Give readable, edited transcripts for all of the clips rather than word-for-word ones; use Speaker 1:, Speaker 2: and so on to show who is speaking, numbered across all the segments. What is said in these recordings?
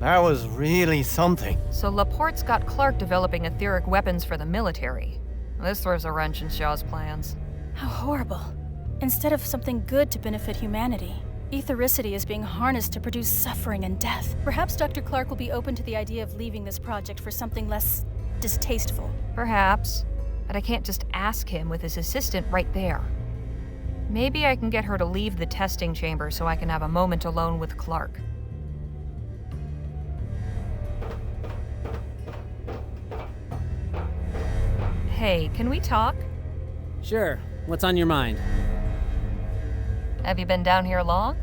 Speaker 1: That was really something.
Speaker 2: So Laporte's got Clark developing etheric weapons for the military. This throws a wrench in Shaw's plans.
Speaker 3: How horrible. Instead of something good to benefit humanity, ethericity is being harnessed to produce suffering and death. Perhaps Dr. Clark will be open to the idea of leaving this project for something less distasteful.
Speaker 2: Perhaps, but I can't just ask him with his assistant right there. Maybe I can get her to leave the testing chamber so I can have a moment alone with Clark. Hey, can we talk?
Speaker 4: Sure. What's on your mind?
Speaker 2: Have you been down here long?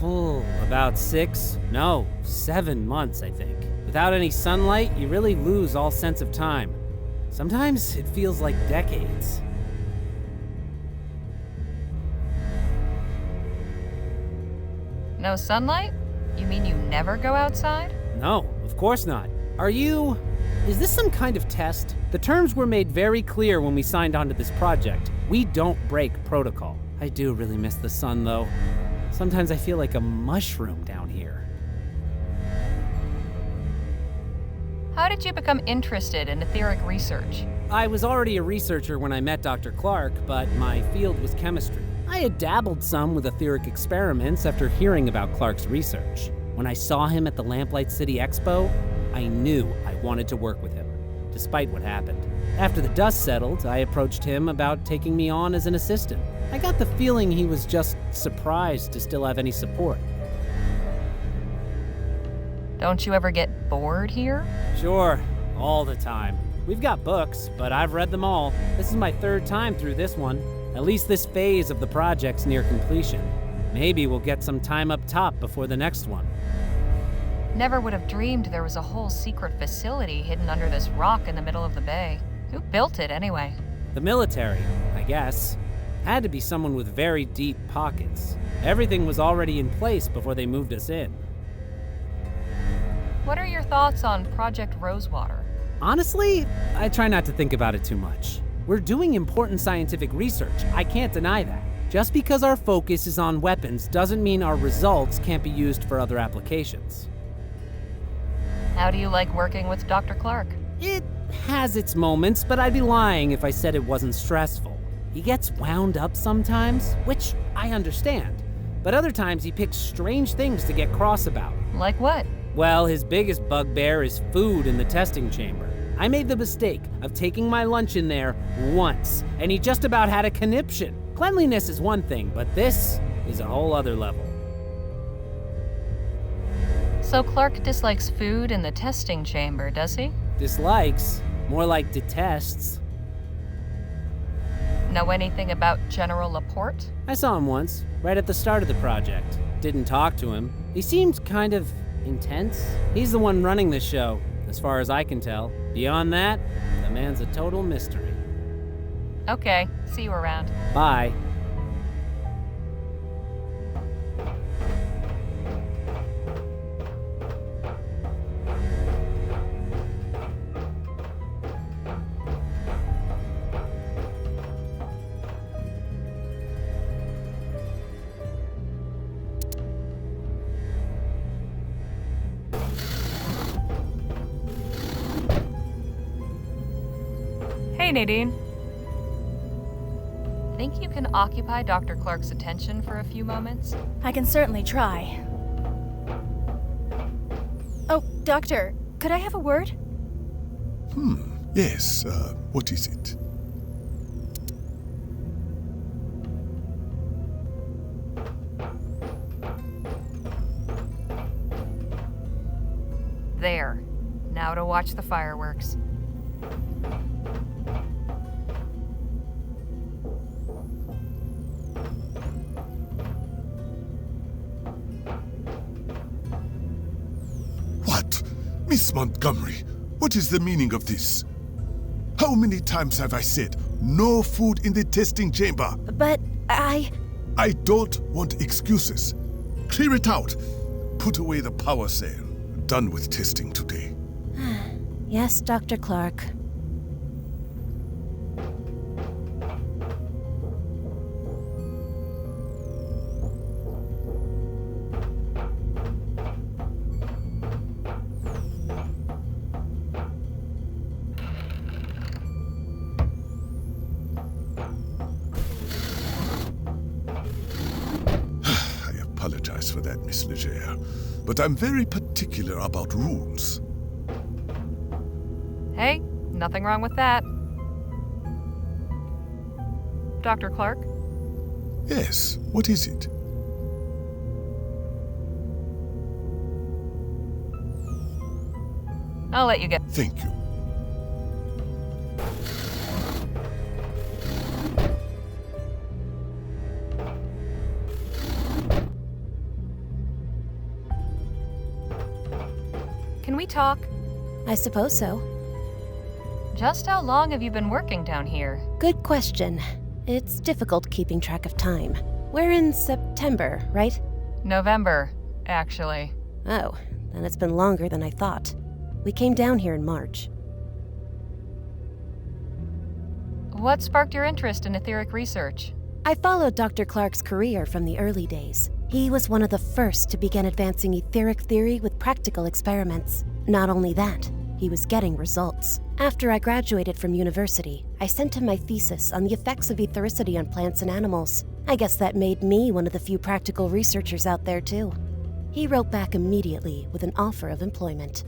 Speaker 4: Oh, about 7 months, I think. Without any sunlight, you really lose all sense of time. Sometimes it feels like decades.
Speaker 2: No sunlight? You mean you never go outside?
Speaker 4: No, of course not. Is this some kind of test? The terms were made very clear when we signed onto this project. We don't break protocol. I do really miss the sun, though. Sometimes I feel like a mushroom down here.
Speaker 2: How did you become interested in etheric research?
Speaker 4: I was already a researcher when I met Dr. Clark, but my field was chemistry. I had dabbled some with etheric experiments after hearing about Clark's research. When I saw him at the Lamplight City Expo, I knew I wanted to work with him, despite what happened. After the dust settled, I approached him about taking me on as an assistant. I got the feeling he was just surprised to still have any support.
Speaker 2: Don't you ever get bored here?
Speaker 4: Sure, all the time. We've got books, but I've read them all. This is my 3rd time through this one. At least this phase of the project's near completion. Maybe we'll get some time up top before the next one.
Speaker 2: Never would have dreamed there was a whole secret facility hidden under this rock in the middle of the bay. Who built it anyway?
Speaker 4: The military, I guess. Had to be someone with very deep pockets. Everything was already in place before they moved us in.
Speaker 2: What are your thoughts on Project Rosewater?
Speaker 4: Honestly, I try not to think about it too much. We're doing important scientific research, I can't deny that. Just because our focus is on weapons doesn't mean our results can't be used for other applications.
Speaker 2: How do you like working with Dr. Clark?
Speaker 4: It has its moments, but I'd be lying if I said it wasn't stressful. He gets wound up sometimes, which I understand. But other times he picks strange things to get cross about.
Speaker 2: Like what?
Speaker 4: Well, his biggest bugbear is food in the testing chamber. I made the mistake of taking my lunch in there once, and he just about had a conniption. Cleanliness is one thing, but this is a whole other level.
Speaker 2: So Clark dislikes food in the testing chamber, does he?
Speaker 4: Dislikes? More like detests.
Speaker 2: Know anything about General Laporte?
Speaker 4: I saw him once, right at the start of the project. Didn't talk to him. He seemed kind of intense. He's the one running the show, as far as I can tell. Beyond that, the man's a total mystery.
Speaker 2: Okay, see you around.
Speaker 4: Bye.
Speaker 2: Hey, Nadine. Think you can occupy Dr. Clark's attention for a few moments?
Speaker 3: I can certainly try. Oh, Doctor, could I have a word?
Speaker 5: Yes, what is it?
Speaker 2: There. Now to watch the fireworks.
Speaker 5: What? Miss Montgomery, what is the meaning of this? How many times have I said, no food in the testing chamber?
Speaker 3: But
Speaker 5: I don't want excuses. Clear it out. Put away the power cell. Done with testing today.
Speaker 3: Yes, Dr. Clark.
Speaker 5: apologize for that, Miss Leger, but I'm very particular about rules.
Speaker 2: Hey, nothing wrong with that. Dr. Clark?
Speaker 5: Yes, what is it?
Speaker 2: I'll let you get.
Speaker 5: Thank you.
Speaker 2: Can we talk?
Speaker 6: I suppose so.
Speaker 2: Just how long have you been working down here?
Speaker 6: Good question. It's difficult keeping track of time. We're in September, right?
Speaker 2: November, actually.
Speaker 6: Oh, then it's been longer than I thought. We came down here in March.
Speaker 2: What sparked your interest in etheric research?
Speaker 6: I followed Dr. Clark's career from the early days. He was one of the first to begin advancing etheric theory with practical experiments. Not only that, he was getting results. After I graduated from university, I sent him my thesis on the effects of ethericity on plants and animals. I guess that made me one of the few practical researchers out there, too. He wrote back immediately with an offer of employment.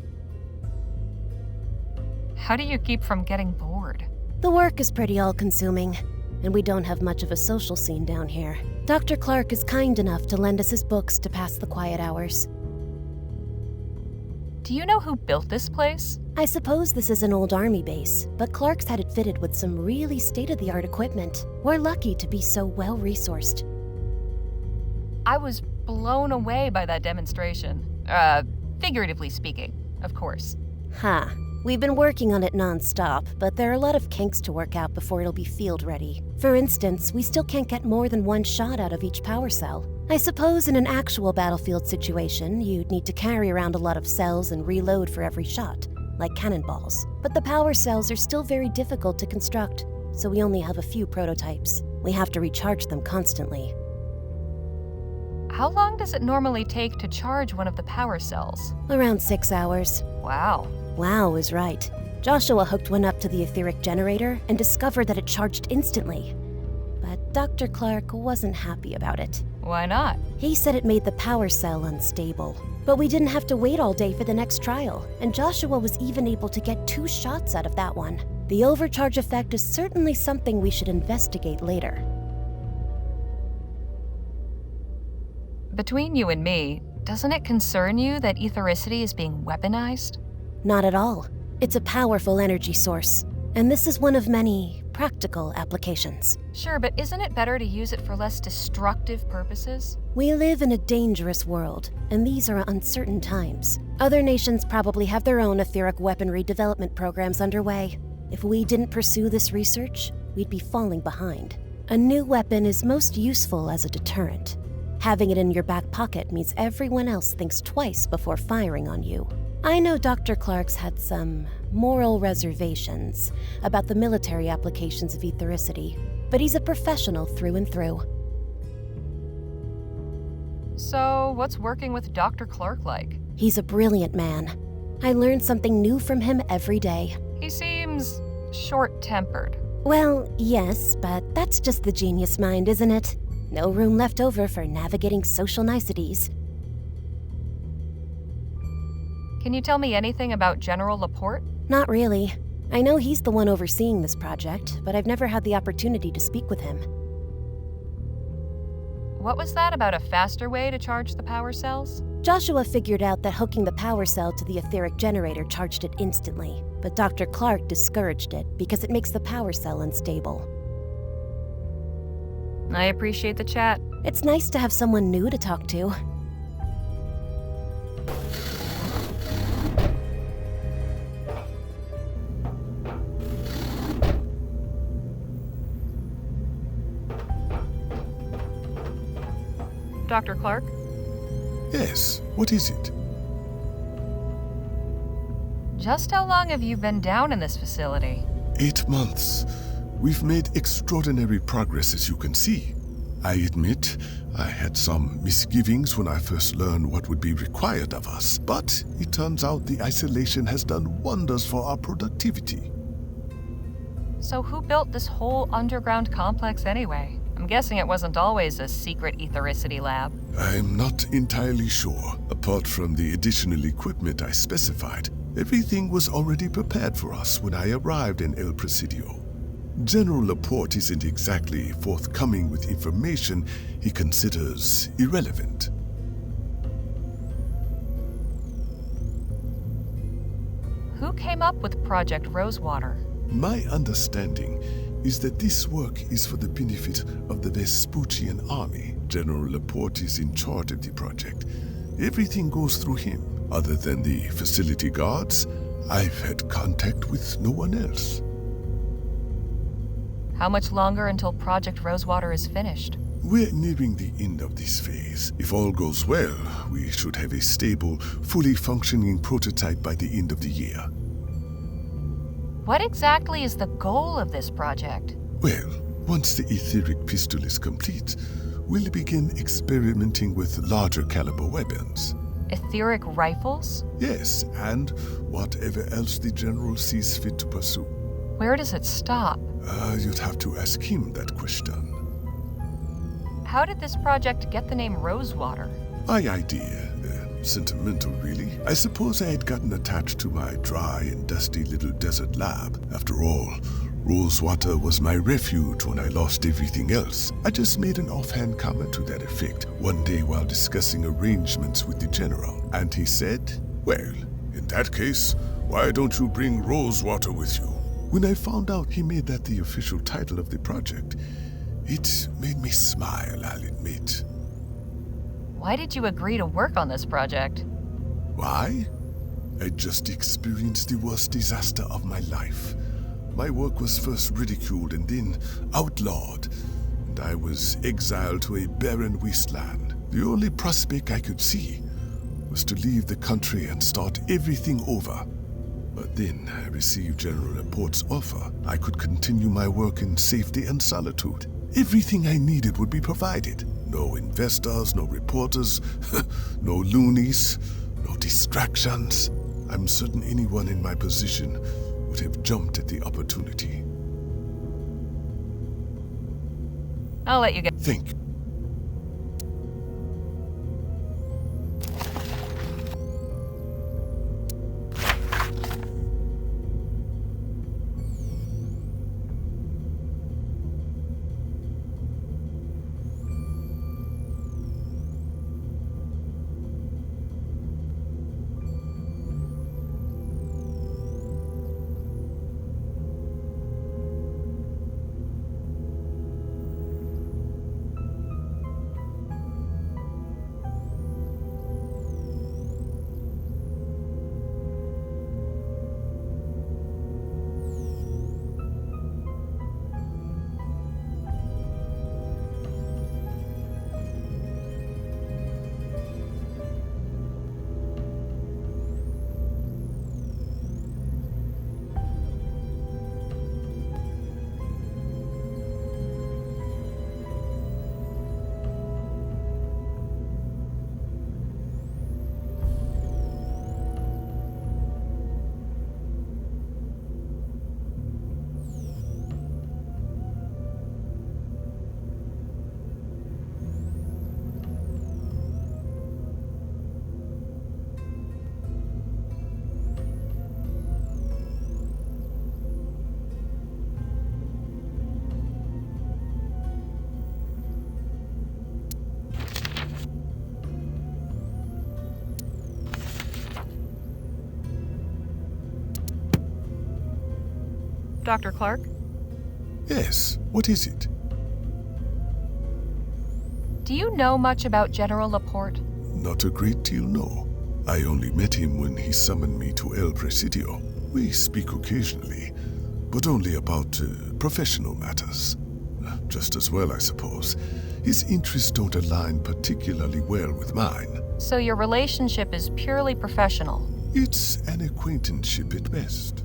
Speaker 2: How do you keep from getting bored?
Speaker 6: The work is pretty all-consuming, and we don't have much of a social scene down here. Dr. Clark is kind enough to lend us his books to pass the quiet hours.
Speaker 2: Do you know who built this place?
Speaker 6: I suppose this is an old army base, but Clark's had it fitted with some really state-of-the-art equipment. We're lucky to be so well-resourced.
Speaker 2: I was blown away by that demonstration. Figuratively speaking, of course.
Speaker 6: Ha. We've been working on it non-stop, but there are a lot of kinks to work out before it'll be field-ready. For instance, we still can't get more than one shot out of each power cell. I suppose in an actual battlefield situation, you'd need to carry around a lot of cells and reload for every shot, like cannonballs. But the power cells are still very difficult to construct, so we only have a few prototypes. We have to recharge them constantly.
Speaker 2: How long does it normally take to charge one of the power cells?
Speaker 6: Around 6 hours.
Speaker 2: Wow.
Speaker 6: Wow is right. Joshua hooked one up to the etheric generator and discovered that it charged instantly. But Dr. Clark wasn't happy about it.
Speaker 2: Why not?
Speaker 6: He said it made the power cell unstable. But we didn't have to wait all day for the next trial, and Joshua was even able to get 2 shots out of that one. The overcharge effect is certainly something we should investigate later.
Speaker 2: Between you and me, doesn't it concern you that ethericity is being weaponized?
Speaker 6: Not at all. It's a powerful energy source, and this is one of many practical applications.
Speaker 2: Sure, but isn't it better to use it for less destructive purposes?
Speaker 6: We live in a dangerous world, and these are uncertain times. Other nations probably have their own etheric weaponry development programs underway. If we didn't pursue this research, we'd be falling behind. A new weapon is most useful as a deterrent. Having it in your back pocket means everyone else thinks twice before firing on you. I know Dr. Clark's had some moral reservations about the military applications of ethericity, but he's a professional through and through.
Speaker 2: So, what's working with Dr. Clark like?
Speaker 6: He's a brilliant man. I learn something new from him every day.
Speaker 2: He seems short-tempered.
Speaker 6: Well, yes, but that's just the genius mind, isn't it? No room left over for navigating social niceties.
Speaker 2: Can you tell me anything about General Laporte?
Speaker 6: Not really. I know he's the one overseeing this project, but I've never had the opportunity to speak with him.
Speaker 2: What was that about a faster way to charge the power cells?
Speaker 6: Joshua figured out that hooking the power cell to the etheric generator charged it instantly, but Dr. Clark discouraged it because it makes the power cell unstable.
Speaker 2: I appreciate the chat.
Speaker 6: It's nice to have someone new to talk to.
Speaker 2: Dr. Clark?
Speaker 5: Yes, what is it?
Speaker 2: Just how long have you been down in this facility?
Speaker 5: 8 months. We've made extraordinary progress, as you can see. I admit, I had some misgivings when I first learned what would be required of us, but it turns out the isolation has done wonders for our productivity.
Speaker 2: So who built this whole underground complex anyway? I'm guessing it wasn't always a secret ethericity lab.
Speaker 5: I'm not entirely sure. Apart from the additional equipment I specified, everything was already prepared for us when I arrived in El Presidio. General Laporte isn't exactly forthcoming with information he considers irrelevant.
Speaker 2: Who came up with Project Rosewater?
Speaker 5: My understanding is that this work is for the benefit of the Vespuccian army. General Laporte is in charge of the project. Everything goes through him. Other than the facility guards, I've had contact with no one else.
Speaker 2: How much longer until Project Rosewater is finished?
Speaker 5: We're nearing the end of this phase. If all goes well, we should have a stable, fully functioning prototype by the end of the year.
Speaker 2: What exactly is the goal of this project?
Speaker 5: Well, once the etheric pistol is complete, we'll begin experimenting with larger caliber weapons.
Speaker 2: Etheric rifles?
Speaker 5: Yes, and whatever else the General sees fit to pursue.
Speaker 2: Where does it stop?
Speaker 5: You'd have to ask him that question.
Speaker 2: How did this project get the name Rosewater?
Speaker 5: My idea. Sentimental, really. I suppose I had gotten attached to my dry and dusty little desert lab. After all, Rosewater was my refuge when I lost everything else. I just made an offhand comment to that effect one day while discussing arrangements with the General. And he said, "Well, in that case, why don't you bring Rosewater with you?" When I found out he made that the official title of the project, it made me smile, I'll admit.
Speaker 2: Why did you agree to work on this project?
Speaker 5: Why? I just experienced the worst disaster of my life. My work was first ridiculed and then outlawed, and I was exiled to a barren wasteland. The only prospect I could see was to leave the country and start everything over. But then I received General Laporte's offer. I could continue my work in safety and solitude. Everything I needed would be provided. No investors, no reporters, no loonies, no distractions. I'm certain anyone in my position would have jumped at the opportunity.
Speaker 2: I'll let you go.
Speaker 5: Thank you.
Speaker 2: Dr. Clark?
Speaker 5: Yes, what is it?
Speaker 2: Do you know much about General Laporte?
Speaker 5: Not a great deal, no. I only met him when he summoned me to El Presidio. We speak occasionally, but only about professional matters. Just as well, I suppose. His interests don't align particularly well with mine.
Speaker 2: So your relationship is purely professional?
Speaker 5: It's an acquaintanceship at best.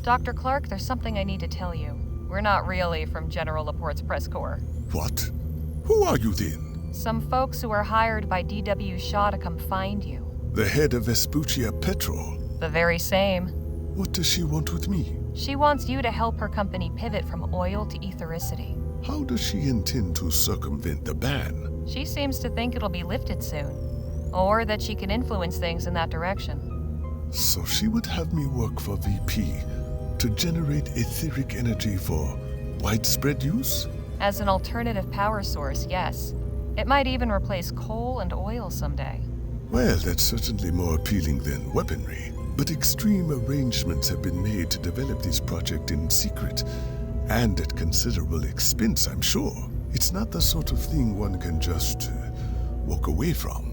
Speaker 2: Dr. Clark, there's something I need to tell you. We're not really from General Laporte's press corps.
Speaker 5: What? Who are you then?
Speaker 2: Some folks who are hired by D.W. Shaw to come find you.
Speaker 5: The head of Vespuccia Petrol.
Speaker 2: The very same.
Speaker 5: What does she want with me?
Speaker 2: She wants you to help her company pivot from oil to ethericity.
Speaker 5: How does she intend to circumvent the ban?
Speaker 2: She seems to think it'll be lifted soon, or that she can influence things in that direction.
Speaker 5: So she would have me work for VP to generate etheric energy for widespread use?
Speaker 2: As an alternative power source, yes. It might even replace coal and oil someday.
Speaker 5: Well, that's certainly more appealing than weaponry. But extreme arrangements have been made to develop this project in secret, and at considerable expense, I'm sure. It's not the sort of thing one can just walk away from.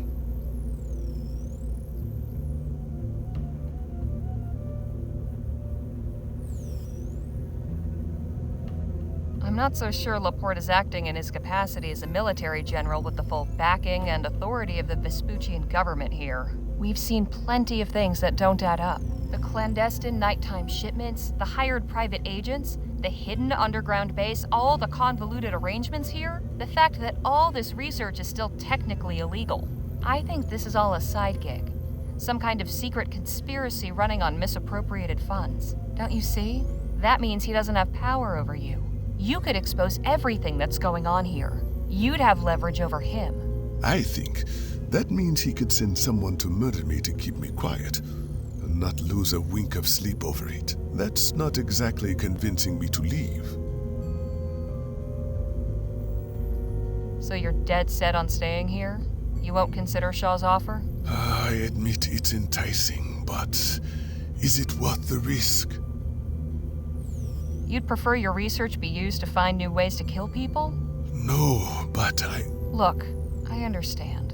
Speaker 2: I'm not so sure Laporte is acting in his capacity as a military general with the full backing and authority of the Vespuccian government here. We've seen plenty of things that don't add up. The clandestine nighttime shipments, the hired private agents, the hidden underground base, all the convoluted arrangements here, the fact that all this research is still technically illegal. I think this is all a side gig. Some kind of secret conspiracy running on misappropriated funds. Don't you see? That means he doesn't have power over you. You could expose everything that's going on here. You'd have leverage over him.
Speaker 5: I think that means he could send someone to murder me to keep me quiet, and not lose a wink of sleep over it. That's not exactly convincing me to leave.
Speaker 2: So you're dead set on staying here? You won't consider Shaw's offer?
Speaker 5: I admit it's enticing, but is it worth the risk?
Speaker 2: You'd prefer your research be used to find new ways to kill people?
Speaker 5: No, but
Speaker 2: Look, I understand.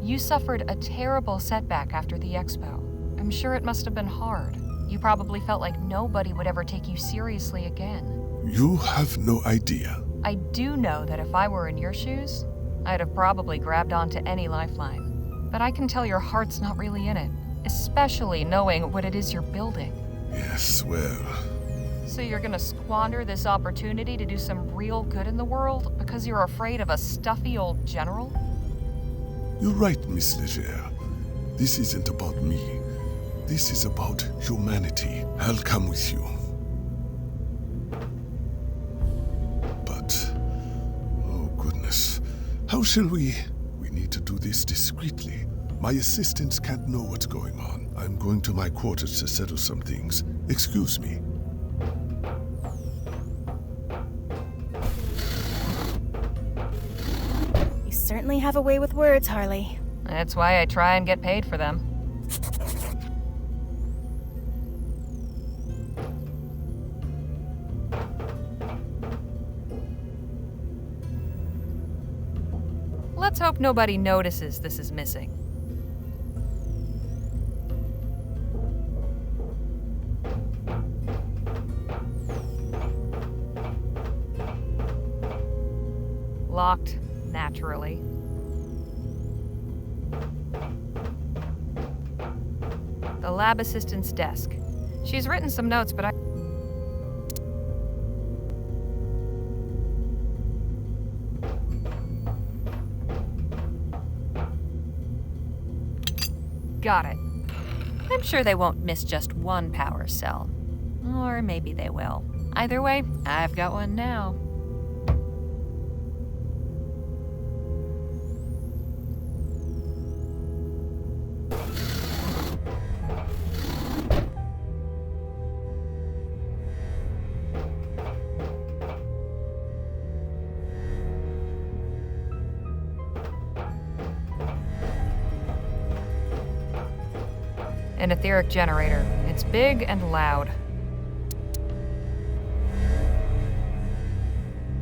Speaker 2: You suffered a terrible setback after the expo. I'm sure it must have been hard. You probably felt like nobody would ever take you seriously again.
Speaker 5: You have no idea.
Speaker 2: I do know that if I were in your shoes, I'd have probably grabbed onto any lifeline. But I can tell your heart's not really in it, especially knowing what it is you're building.
Speaker 5: Yes, well...
Speaker 2: So you're gonna squander this opportunity to do some real good in the world because you're afraid of a stuffy old general?
Speaker 5: You're right, Miss Leger. This isn't about me. This is about humanity. I'll come with you. But... oh goodness. How shall we... We need to do this discreetly. My assistants can't know what's going on. I'm going to my quarters to settle some things. Excuse me.
Speaker 3: You certainly have a way with words, Harley.
Speaker 2: That's why I try and get paid for them. Let's hope nobody notices this is missing. Locked, naturally. The lab assistant's desk. She's written some notes, but I... Got it. I'm sure they won't miss just one power cell. Or maybe they will. Either way, I've got one now. An etheric generator. It's big and loud.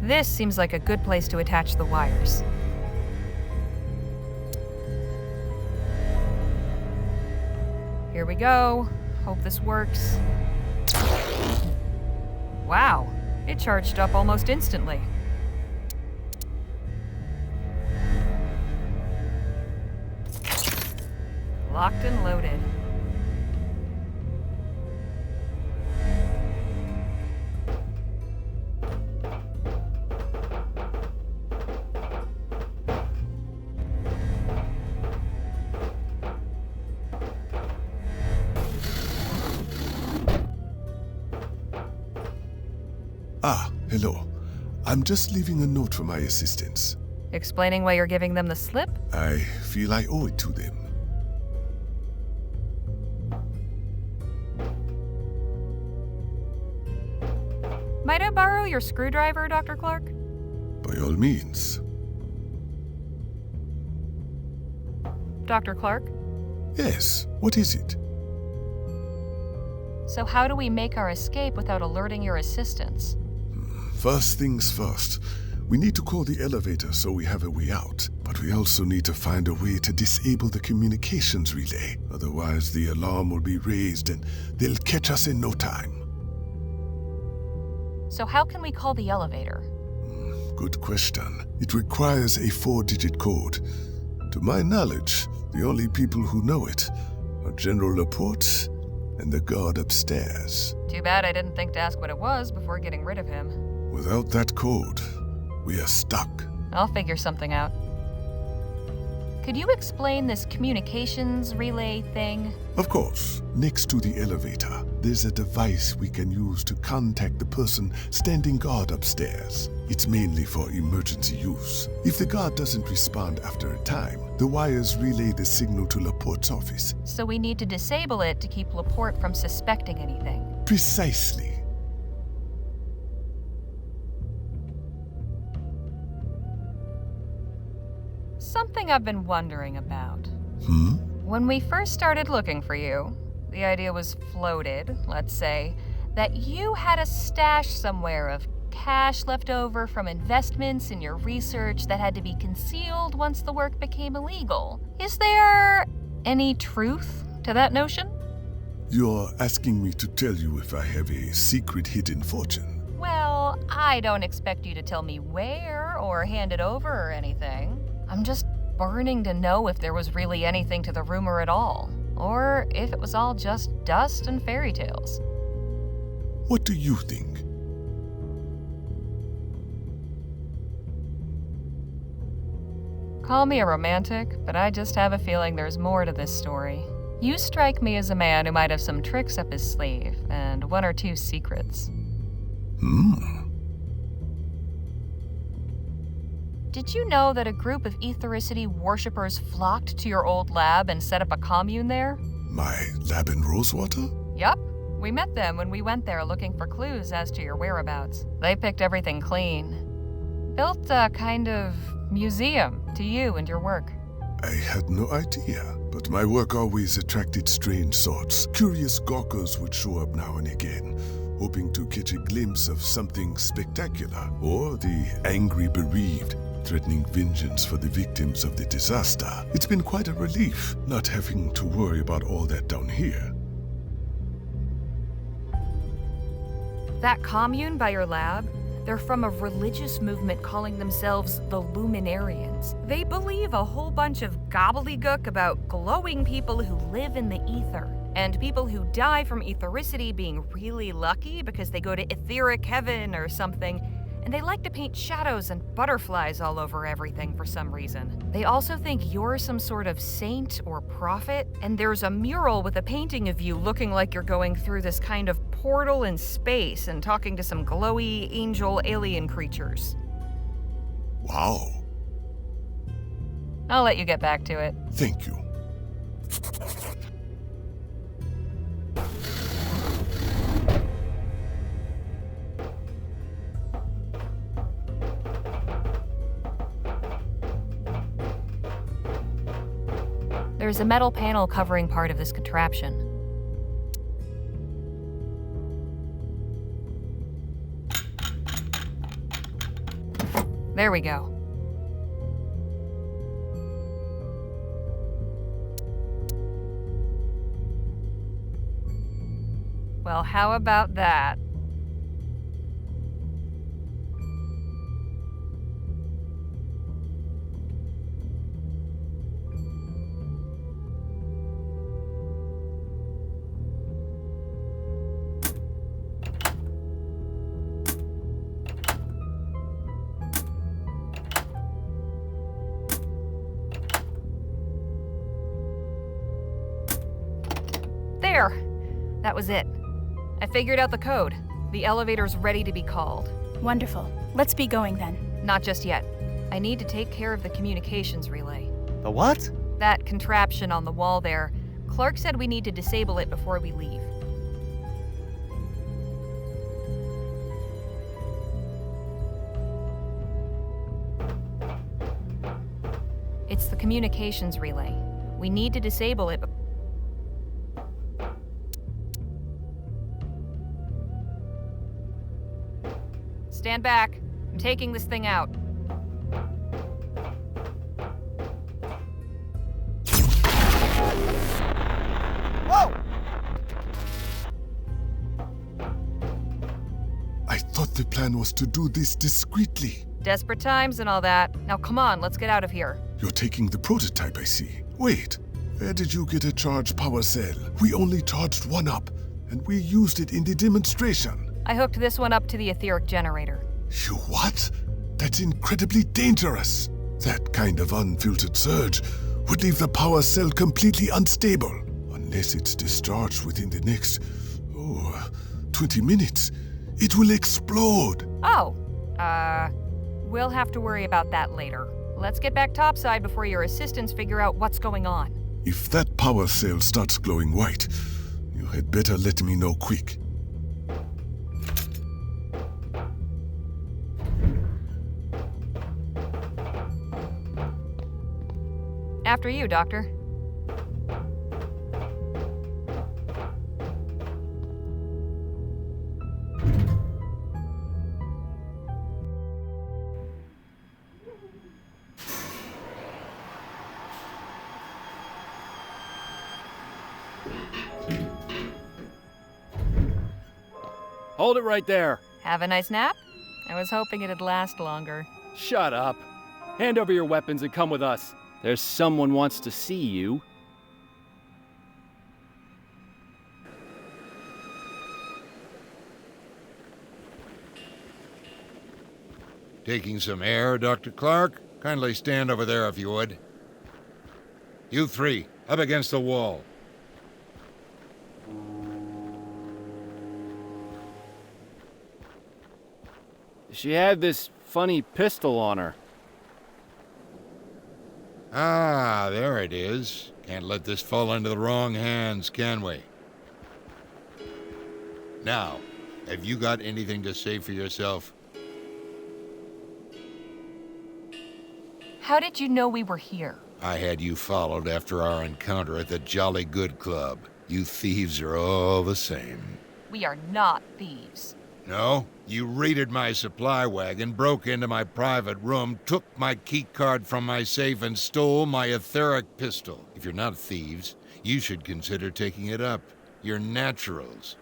Speaker 2: This seems like a good place to attach the wires. Here we go. Hope this works. Wow, it charged up almost instantly. Locked and loaded.
Speaker 5: Hello. I'm just leaving a note for my assistants.
Speaker 2: Explaining why you're giving them the slip?
Speaker 5: I feel I owe it to them.
Speaker 2: Might I borrow your screwdriver, Dr. Clark?
Speaker 5: By all means.
Speaker 2: Dr. Clark?
Speaker 5: Yes, what is it?
Speaker 2: So how do we make our escape without alerting your assistants?
Speaker 5: First things first. We need to call the elevator so we have a way out. But we also need to find a way to disable the communications relay. Otherwise, the alarm will be raised and they'll catch us in no time.
Speaker 2: So how can we call the elevator?
Speaker 5: Good question. It requires a 4-digit code. To my knowledge, the only people who know it are General Laporte and the guard upstairs.
Speaker 2: Too bad I didn't think to ask what it was before getting rid of him.
Speaker 5: Without that code, we are stuck.
Speaker 2: I'll figure something out. Could you explain this communications relay thing?
Speaker 5: Of course. Next to the elevator, there's a device we can use to contact the person standing guard upstairs. It's mainly for emergency use. If the guard doesn't respond after a time, the wires relay the signal to Laporte's office.
Speaker 2: So we need to disable it to keep Laporte from suspecting anything.
Speaker 5: Precisely.
Speaker 2: Something I've been wondering about.
Speaker 5: When
Speaker 2: we first started looking for you, the idea was floated, let's say, that you had a stash somewhere of cash left over from investments in your research that had to be concealed once the work became illegal. Is there any truth to that notion?
Speaker 5: You're asking me to tell you if I have a secret hidden fortune.
Speaker 2: Well, I don't expect you to tell me where or hand it over or anything. I'm just burning to know if there was really anything to the rumor at all, or if it was all just dust and fairy tales.
Speaker 5: What do you think?
Speaker 2: Call me a romantic, but I just have a feeling there's more to this story. You strike me as a man who might have some tricks up his sleeve, and 1 or 2 secrets. Did you know that a group of ethericity worshippers flocked to your old lab and set up a commune there?
Speaker 5: My lab in Rosewater?
Speaker 2: Yup. We met them when we went there looking for clues as to your whereabouts. They picked everything clean. Built a kind of museum to you and your work.
Speaker 5: I had no idea, but my work always attracted strange sorts. Curious gawkers would show up now and again, hoping to catch a glimpse of something spectacular, or the angry bereaved, threatening vengeance for the victims of the disaster. It's been quite a relief not having to worry about all that down here.
Speaker 2: That commune by your lab? They're from a religious movement calling themselves the Luminarians. They believe a whole bunch of gobbledygook about glowing people who live in the ether, and people who die from ethericity being really lucky because they go to etheric heaven or something, and they like to paint shadows and butterflies all over everything for some reason. They also think you're some sort of saint or prophet, and there's a mural with a painting of you looking like you're going through this kind of portal in space and talking to some glowy angel alien creatures.
Speaker 5: Wow.
Speaker 2: I'll let you get back to it.
Speaker 5: Thank you.
Speaker 2: There's a metal panel covering part of this contraption. There we go. Well, how about that? There! That was it. I figured out the code. The elevator's ready to be called.
Speaker 3: Wonderful. Let's be going then.
Speaker 2: Not just yet. I need to take care of the communications relay.
Speaker 1: The what?
Speaker 2: That contraption on the wall there. Clark said we need to disable it before we leave. It's the communications relay. We need to disable it. Stand back. I'm taking this thing out.
Speaker 1: Whoa!
Speaker 5: I thought the plan was to do this discreetly.
Speaker 2: Desperate times and all that. Now come on, let's get out of here.
Speaker 5: You're taking the prototype, I see. Wait, where did you get a charged power cell? We only charged one up, and we used it in the demonstration.
Speaker 2: I hooked this one up to the etheric generator.
Speaker 5: You what? That's incredibly dangerous. That kind of unfiltered surge would leave the power cell completely unstable. Unless it's discharged within the next, 20 minutes. It will explode.
Speaker 2: Oh, we'll have to worry about that later. Let's get back topside before your assistants figure out what's going on.
Speaker 5: If that power cell starts glowing white, you had better let me know quick.
Speaker 2: After you, Doctor.
Speaker 7: Hold it right there.
Speaker 2: Have a nice nap? I was hoping it'd last longer.
Speaker 7: Shut up. Hand over your weapons and come with us. There's someone wants to see you.
Speaker 8: Taking some air, Dr. Clark? Kindly stand over there if you would. You three, up against the wall.
Speaker 7: She had this funny pistol on her.
Speaker 8: Ah, there it is. Can't let this fall into the wrong hands, can we? Now, have you got anything to say for yourself?
Speaker 2: How did you know we were here?
Speaker 8: I had you followed after our encounter at the Jolly Good Club. You thieves are all the same.
Speaker 2: We are not thieves.
Speaker 8: No? You raided my supply wagon, broke into my private room, took my key card from my safe, and stole my etheric pistol. If you're not thieves, you should consider taking it up. You're naturals.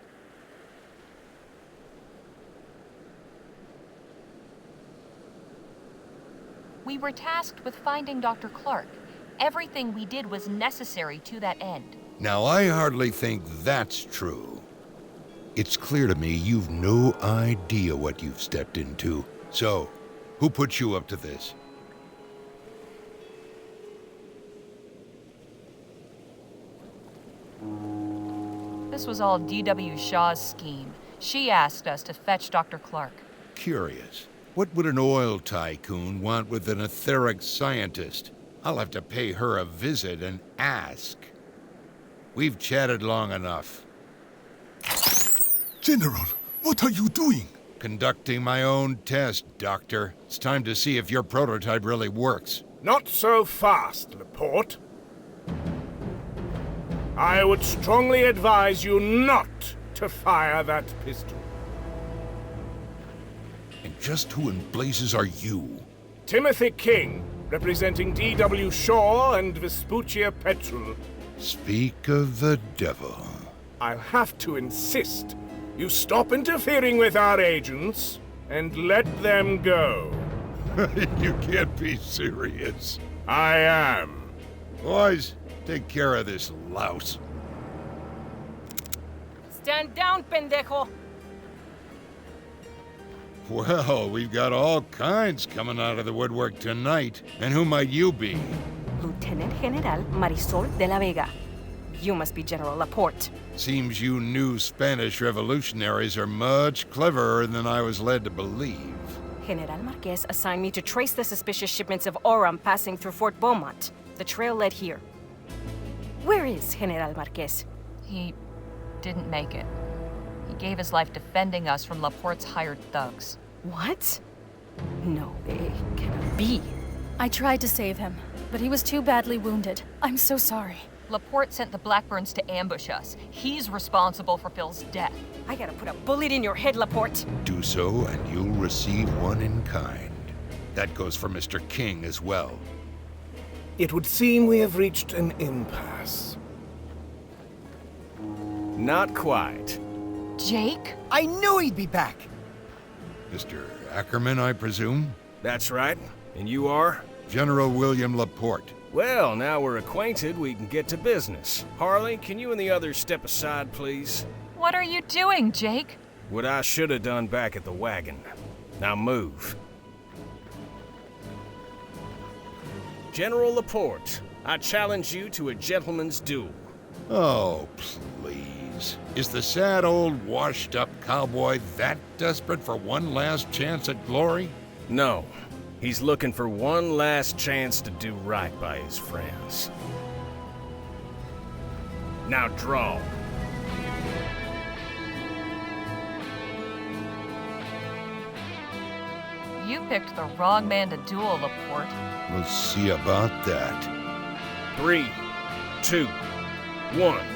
Speaker 2: We were tasked with finding Dr. Clark. Everything we did was necessary to that end.
Speaker 8: Now, I hardly think that's true. It's clear to me you've no idea what you've stepped into. So, who put you up to this?
Speaker 2: This was all D.W. Shaw's scheme. She asked us to fetch Dr. Clark.
Speaker 8: Curious. What would an oil tycoon want with an etheric scientist? I'll have to pay her a visit and ask. We've chatted long enough.
Speaker 5: General, what are you doing?
Speaker 8: Conducting my own test, Doctor. It's time to see if your prototype really works.
Speaker 9: Not so fast, Laporte. I would strongly advise you not to fire that pistol.
Speaker 8: And just who in blazes are you?
Speaker 9: Timothy King, representing D.W. Shaw and Vespuccia Petrol.
Speaker 8: Speak of the devil.
Speaker 9: I'll have to insist you stop interfering with our agents and let them go.
Speaker 8: You can't be serious.
Speaker 9: I am.
Speaker 8: Boys, take care of this louse.
Speaker 10: Stand down, pendejo!
Speaker 8: Well, we've got all kinds coming out of the woodwork tonight. And who might you be?
Speaker 10: Lieutenant General Marisol de la Vega. You must be General Laporte.
Speaker 8: Seems you new Spanish revolutionaries are much cleverer than I was led to believe.
Speaker 10: General Marquez assigned me to trace the suspicious shipments of Oram passing through Fort Beaumont. The trail led here. Where is General Marquez?
Speaker 2: He didn't make it. He gave his life defending us from Laporte's hired thugs.
Speaker 10: What? No, it cannot be.
Speaker 3: I tried to save him, but he was too badly wounded. I'm so sorry.
Speaker 2: Laporte sent the Blackburns to ambush us. He's responsible for Phil's death.
Speaker 10: I gotta put a bullet in your head, Laporte.
Speaker 8: Do so, and you'll receive one in kind. That goes for Mr. King as well.
Speaker 9: It would seem we have reached an impasse. Not quite.
Speaker 2: Jake?
Speaker 1: I knew he'd be back!
Speaker 8: Mr. Ackerman, I presume?
Speaker 9: That's right. And you are?
Speaker 8: General William Laporte.
Speaker 9: Well, now we're acquainted, we can get to business. Harley, can you and the others step aside, please?
Speaker 2: What are you doing, Jake?
Speaker 9: What I should have done back at the wagon. Now move. General Laporte, I challenge you to a gentleman's duel.
Speaker 8: Oh, please. Is the sad old washed-up cowboy that desperate for one last chance at glory?
Speaker 9: No. He's looking for one last chance to do right by his friends. Now draw.
Speaker 2: You picked the wrong man to duel, Laporte.
Speaker 8: We'll see about that.
Speaker 9: 3, 2, 1.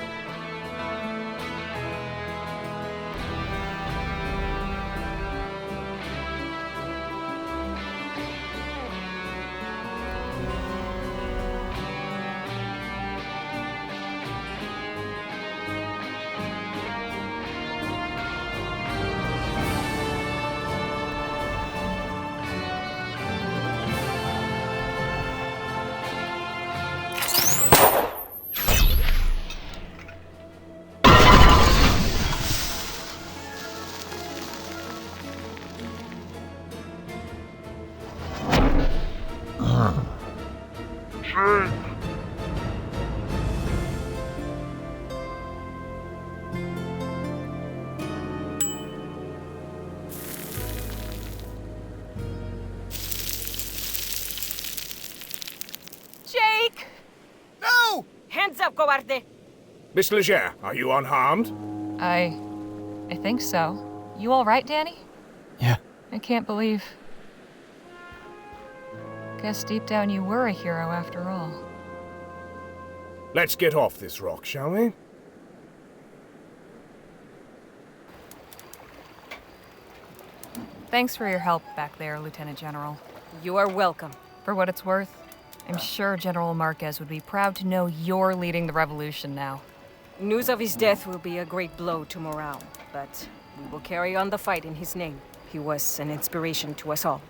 Speaker 2: Jake!
Speaker 1: No!
Speaker 10: Hands up, cobarde!
Speaker 9: Miss Leger, are you unharmed?
Speaker 2: I think so. You all right, Danny?
Speaker 1: Yeah.
Speaker 2: I can't believe... Guess deep down you were a hero after all.
Speaker 9: Let's get off this rock, shall we?
Speaker 2: Thanks for your help back there, Lieutenant General.
Speaker 10: You are welcome.
Speaker 2: For what it's worth, I'm sure General Marquez would be proud to know you're leading the revolution now.
Speaker 10: News of his death will be a great blow to morale, but we will carry on the fight in his name. He was an inspiration to us all.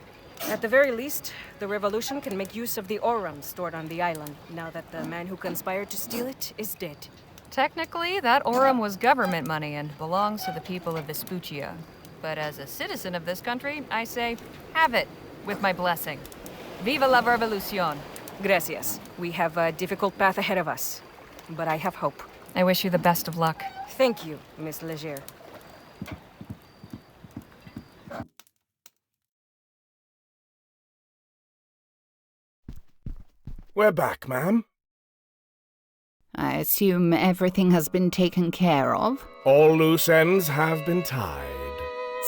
Speaker 10: At the very least, the revolution can make use of the Oram stored on the island, now that the man who conspired to steal it is dead.
Speaker 2: Technically, that Oram was government money and belongs to the people of Vespuccia. But as a citizen of this country, I say, have it, with my blessing. Viva la revolucion!
Speaker 10: Gracias. We have a difficult path ahead of us, but I have hope.
Speaker 2: I wish you the best of luck.
Speaker 10: Thank you, Miss Leger.
Speaker 9: We're back, ma'am.
Speaker 11: I assume everything has been taken care of?
Speaker 9: All loose ends have been tied.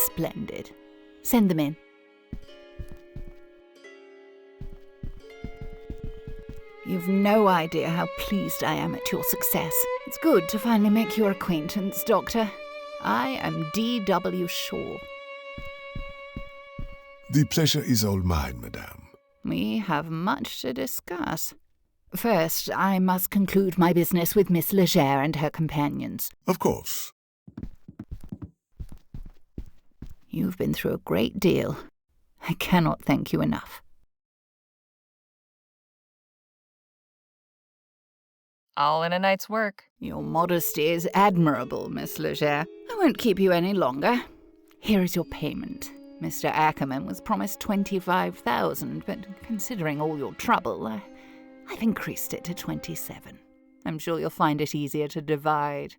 Speaker 11: Splendid. Send them in. You've no idea how pleased I am at your success. It's good to finally make your acquaintance, Doctor. I am D.W. Shaw.
Speaker 5: The pleasure is all mine, madame.
Speaker 11: We have much to discuss. First, I must conclude my business with Miss Leger and her companions.
Speaker 5: Of course.
Speaker 11: You've been through a great deal. I cannot thank you enough.
Speaker 2: All in a night's work.
Speaker 11: Your modesty is admirable, Miss Leger. I won't keep you any longer. Here is your payment. Mr. Ackerman was promised 25,000, but considering all your trouble, I've increased it to 27. I'm sure you'll find it easier to divide.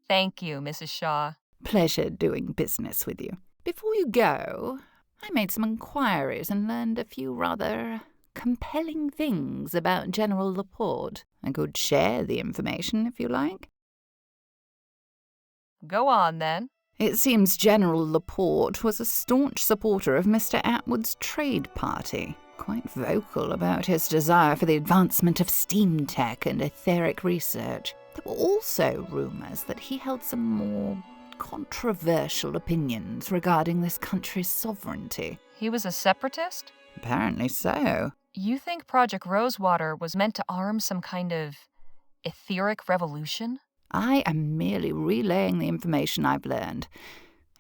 Speaker 2: Thank you, Mrs. Shaw.
Speaker 11: Pleasure doing business with you. Before you go, I made some inquiries and learned a few rather compelling things about General Laporte. I could share the information if you like.
Speaker 2: Go on, then.
Speaker 11: It seems General Laporte was a staunch supporter of Mr. Atwood's trade party, quite vocal about his desire for the advancement of steam tech and etheric research. There were also rumours that he held some more controversial opinions regarding this country's sovereignty.
Speaker 2: He was a separatist?
Speaker 11: Apparently so.
Speaker 2: You think Project Rosewater was meant to arm some kind of etheric revolution?
Speaker 11: I am merely relaying the information I've learned.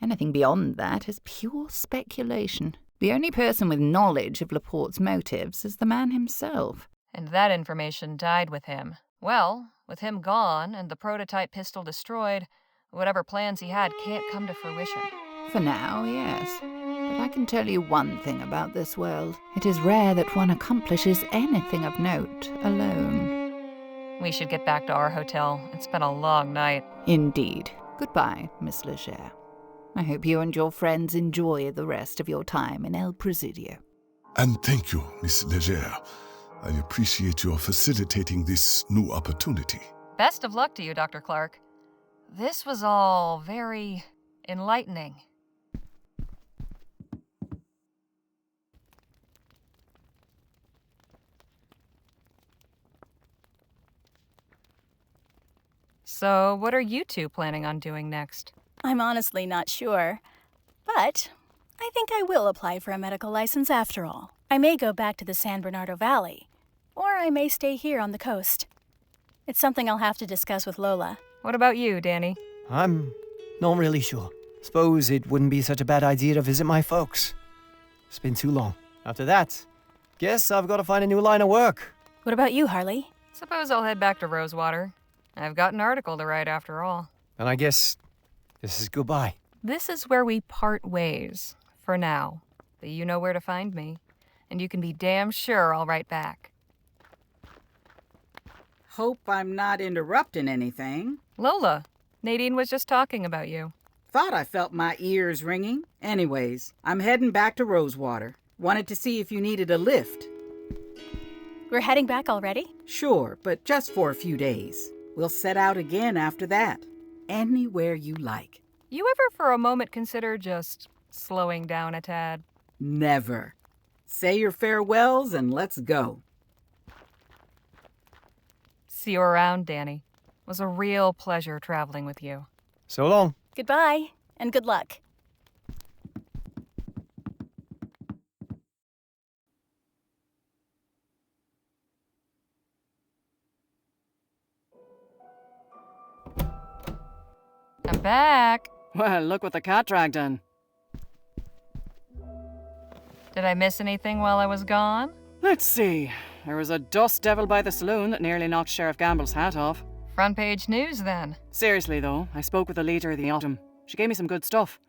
Speaker 11: Anything beyond that is pure speculation. The only person with knowledge of Laporte's motives is the man himself.
Speaker 2: And that information died with him. Well, with him gone and the prototype pistol destroyed, whatever plans he had can't come to fruition.
Speaker 11: For now, yes. But I can tell you one thing about this world. It is rare that one accomplishes anything of note alone.
Speaker 2: We should get back to our hotel. It's been a long night.
Speaker 11: Indeed. Goodbye, Miss Leger. I hope you and your friends enjoy the rest of your time in El Presidio.
Speaker 5: And thank you, Miss Leger. I appreciate your facilitating this new opportunity.
Speaker 2: Best of luck to you, Dr. Clark. This was all very enlightening. So, what are you two planning on doing next?
Speaker 3: I'm honestly not sure. But I think I will apply for a medical license after all. I may go back to the San Bernardo Valley, or I may stay here on the coast. It's something I'll have to discuss with Lola.
Speaker 2: What about you, Danny?
Speaker 1: I'm not really sure. Suppose it wouldn't be such a bad idea to visit my folks. It's been too long. After that, guess I've got to find a new line of work.
Speaker 3: What about you, Harley?
Speaker 2: Suppose I'll head back to Rosewater. I've got an article to write after all.
Speaker 1: And I guess this is goodbye.
Speaker 2: This is where we part ways, for now. But you know where to find me. And you can be damn sure I'll write back.
Speaker 12: Hope I'm not interrupting anything.
Speaker 2: Lola, Nadine was just talking about you.
Speaker 12: Thought I felt my ears ringing. Anyways, I'm heading back to Rosewater. Wanted to see if you needed a lift.
Speaker 3: We're heading back already?
Speaker 12: Sure, but just for a few days. We'll set out again after that. Anywhere you like.
Speaker 2: You ever for a moment consider just slowing down a tad?
Speaker 12: Never. Say your farewells and let's go.
Speaker 2: See you around, Danny. It was a real pleasure traveling with you.
Speaker 1: So long.
Speaker 3: Goodbye, and good luck.
Speaker 2: I'm back.
Speaker 13: Well, look what the cat dragged in.
Speaker 2: Did I miss anything while I was gone?
Speaker 13: Let's see. There was a dust devil by the saloon that nearly knocked Sheriff Gamble's hat off.
Speaker 2: Front page news, then.
Speaker 13: Seriously, though, I spoke with the leader of the autumn. She gave me some good stuff.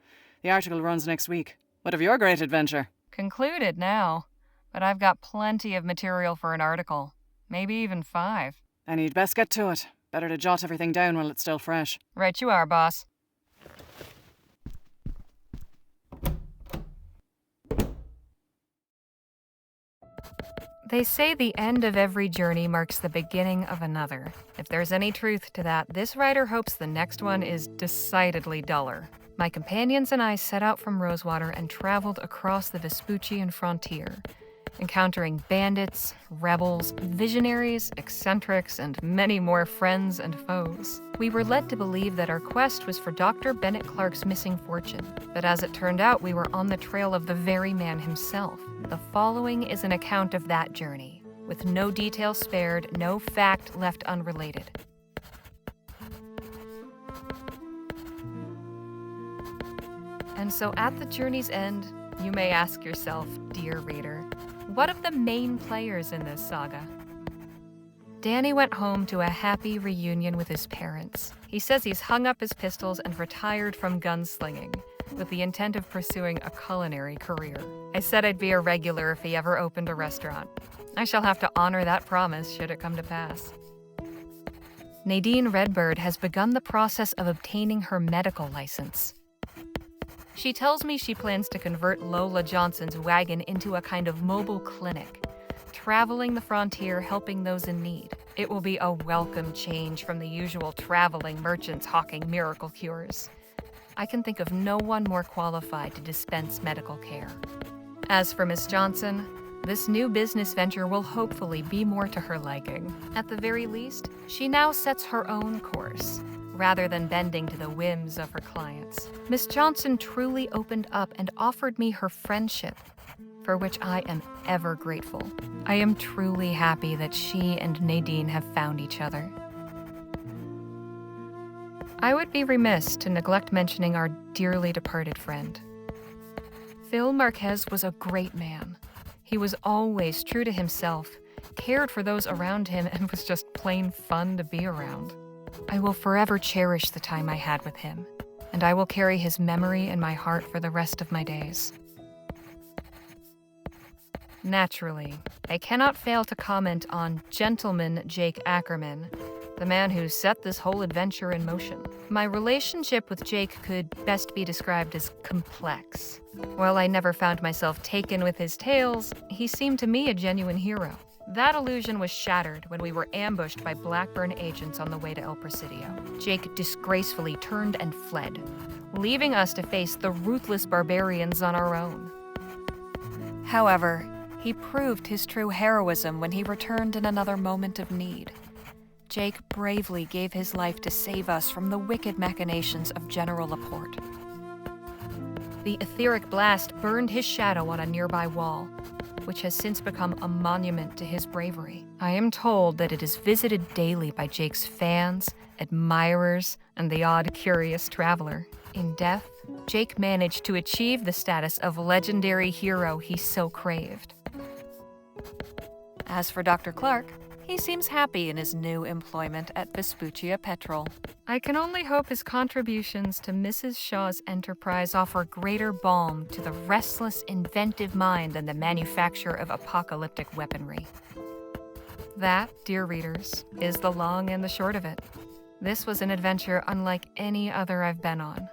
Speaker 13: The article runs next week. What of your great adventure?
Speaker 2: Concluded now. But I've got plenty of material for an article. Maybe even 5.
Speaker 13: Then you'd best get to it. Better to jot everything down while it's still fresh.
Speaker 2: Right you are, boss. They say the end of every journey marks the beginning of another. If there's any truth to that, this writer hopes the next one is decidedly duller. My companions and I set out from Rosewater and traveled across the Vespuccian frontier, encountering bandits, rebels, visionaries, eccentrics, and many more friends and foes. We were led to believe that our quest was for Dr. Bennett Clark's missing fortune, but as it turned out, we were on the trail of the very man himself. The following is an account of that journey, with no detail spared, no fact left unrelated. And so at the journey's end, you may ask yourself, dear reader, what of the main players in this saga? Danny went home to a happy reunion with his parents. He says he's hung up his pistols and retired from gunslinging, with the intent of pursuing a culinary career. I said I'd be a regular if he ever opened a restaurant. I shall have to honor that promise should it come to pass. Nadine Redbird has begun the process of obtaining her medical license. She tells me she plans to convert Lola Johnson's wagon into a kind of mobile clinic, traveling the frontier helping those in need. It will be a welcome change from the usual traveling merchants hawking miracle cures. I can think of no one more qualified to dispense medical care. As for Miss Johnson, this new business venture will hopefully be more to her liking. At the very least, she now sets her own course, rather than bending to the whims of her clients. Miss Johnson truly opened up and offered me her friendship, for which I am ever grateful. I am truly happy that she and Nadine have found each other. I would be remiss to neglect mentioning our dearly departed friend. Phil Marquez was a great man. He was always true to himself, cared for those around him, and was just plain fun to be around. I will forever cherish the time I had with him, and I will carry his memory in my heart for the rest of my days. Naturally, I cannot fail to comment on Gentleman Jake Ackerman, the man who set this whole adventure in motion. My relationship with Jake could best be described as complex. While I never found myself taken with his tales, he seemed to me a genuine hero. That illusion was shattered when we were ambushed by Blackburn agents on the way to El Presidio. Jake disgracefully turned and fled, leaving us to face the ruthless barbarians on our own. However, he proved his true heroism when he returned in another moment of need. Jake bravely gave his life to save us from the wicked machinations of General Laporte. The etheric blast burned his shadow on a nearby wall, which has since become a monument to his bravery. I am told that it is visited daily by Jake's fans, admirers, and the odd curious traveler. In death, Jake managed to achieve the status of legendary hero he so craved. As for Dr. Clark, he seems happy in his new employment at Vespuccia Petrol. I can only hope his contributions to Mrs. Shaw's enterprise offer greater balm to the restless, inventive mind than the manufacture of apocalyptic weaponry. That, dear readers, is the long and the short of it. This was an adventure unlike any other I've been on.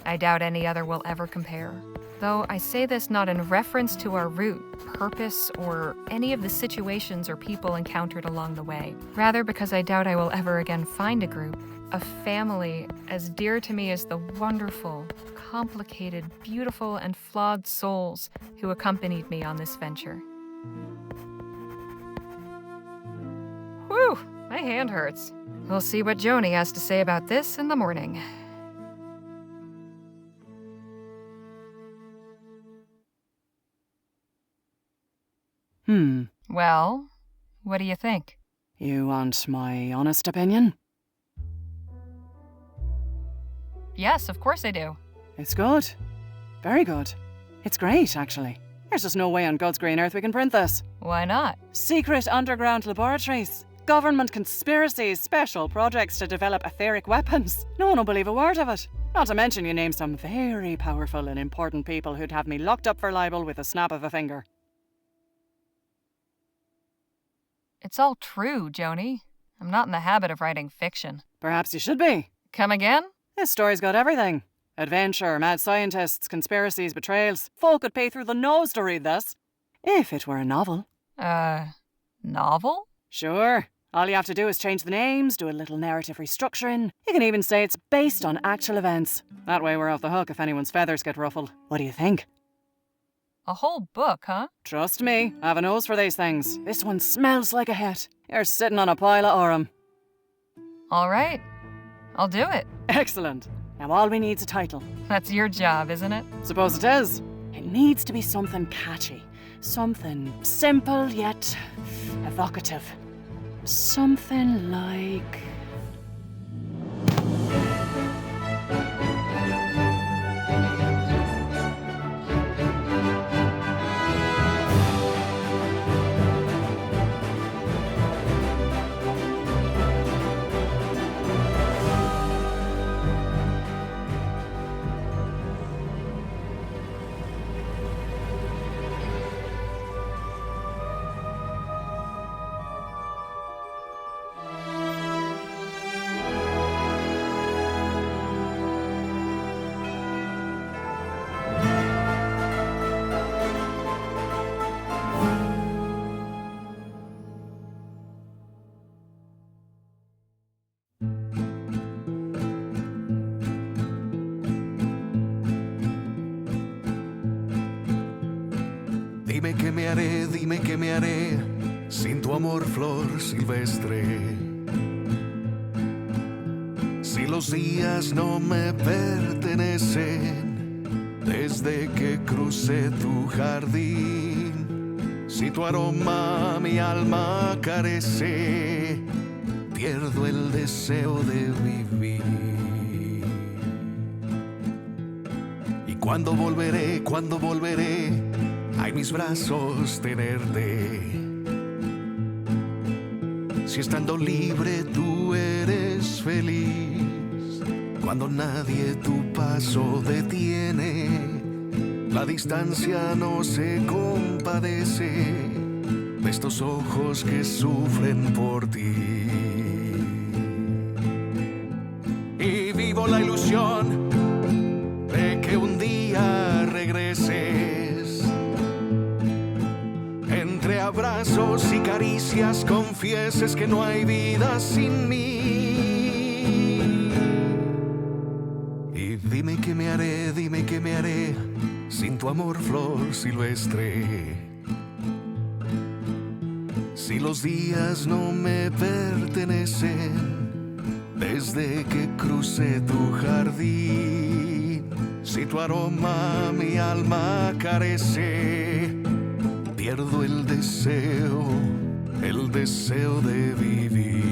Speaker 2: I doubt any other will ever compare. Though I say this not in reference to our route, purpose, or any of the situations or people encountered along the way. Rather because I doubt I will ever again find a group, a family as dear to me as the wonderful, complicated, beautiful, and flawed souls who accompanied me on this venture. Whew, my hand hurts. We'll see what Joni has to say about this in the morning. Well, what do you think?
Speaker 13: You want my honest opinion?
Speaker 2: Yes, of course I do.
Speaker 13: It's good. Very good. It's great, actually. There's just no way on God's green earth we can print this.
Speaker 2: Why not?
Speaker 13: Secret underground laboratories, government conspiracies, special projects to develop etheric weapons. No one will believe a word of it. Not to mention you name some very powerful and important people who'd have me locked up for libel with a snap of a finger.
Speaker 2: It's all true, Joni. I'm not in the habit of writing fiction.
Speaker 13: Perhaps you should be.
Speaker 2: Come again?
Speaker 13: This story's got everything. Adventure, mad scientists, conspiracies, betrayals. Folk would pay through the nose to read this. If it were a novel.
Speaker 2: Novel?
Speaker 13: Sure. All you have to do is change the names, do a little narrative restructuring. You can even say it's based on actual events. That way we're off the hook if anyone's feathers get ruffled. What do you think?
Speaker 2: A whole book, huh?
Speaker 13: Trust me, I have a nose for these things. This one smells like a hit. You're sitting on a pile of aurum.
Speaker 2: All right. I'll do it.
Speaker 13: Excellent. Now all we need's a title.
Speaker 2: That's your job, isn't it?
Speaker 13: Suppose it is. It needs to be something catchy. Something simple yet evocative. Something like...
Speaker 14: Dime qué me haré sin tu amor, flor silvestre. Si los días no me pertenecen desde que crucé tu jardín, si tu aroma mi alma carece, pierdo el deseo de vivir. Y cuando volveré, a mis brazos tenerte. Si estando libre tú eres feliz, cuando nadie tu paso detiene, la distancia no se compadece de estos ojos que sufren por ti. Y vivo la ilusión de que un día regreses. Entre abrazos y caricias confieses que no hay vida sin mí. Y dime qué me haré sin tu amor, flor silvestre. Si los días no me pertenecen desde que crucé tu jardín, si tu aroma mi alma carece, pierdo el deseo de vivir.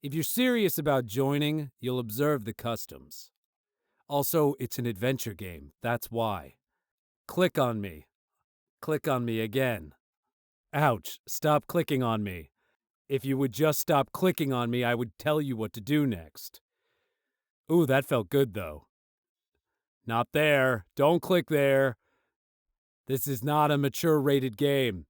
Speaker 4: If you're serious about joining, you'll observe the customs. Also, it's an adventure game, that's why. Click on me. Click on me again. Ouch, stop clicking on me. If you would just stop clicking on me, I would tell you what to do next. Ooh, that felt good, though. Not there. Don't click there. This is not a mature-rated game.